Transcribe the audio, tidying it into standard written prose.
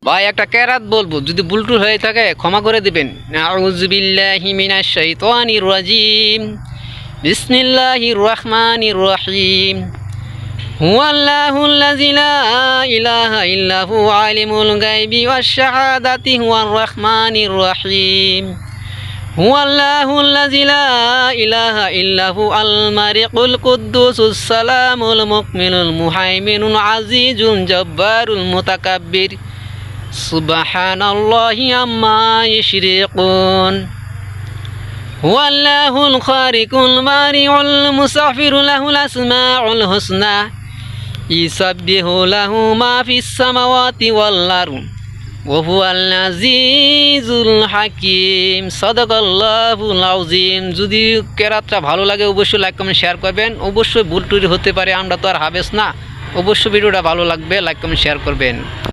ভাই একটা কেরাত বলবো, যদি ভুলটুল হয়ে থাকে ক্ষমা করে দিবেন। আউযু বিল্লাহি মিনাশ শাইতানির রাজিম, বিসমিল্লাহির রহমানির রহিম। হুয়াল্লাহুল্লাযী লা ইলাহা ইল্লা হু আলিমুল গায়বি ওয়াশ শাহাদাতি হুয়ার রহমানির রহিম। হুয়াল্লাহুল্লাযী লা ইলাহা ইল্লা হু আল মালিকুল কুদ্দুসুস সালামুল মুমিনুল মুহাইমিনুল আজিজুল জব্বারুল মুতাকাব্বির। সুবহানাল্লাহি আম্মা ইউশরিকুন। হুয়াল্লাহুল খালিকুল বারিউল মুসাফিরু লাহুল আসমাউল হুসনা ইউসাব্বিহু লাহু মা ফিস সামাওয়াতি ওয়াল আরদ ওয়া হুয়াল আজিজুল হাকীম। সাদাকাল্লাহুল আযীম। যদি কেরাতটা ভালো লাগে অবশ্যই লাইক কমেন্ট শেয়ার করবেন। অবশ্যই ভুল টুটি হতে পারে, আমরা তো আর হাবেস না। অবশ্যই ভিডিওটা ভালো লাগবে, লাইক কমেন্ট শেয়ার করবেন।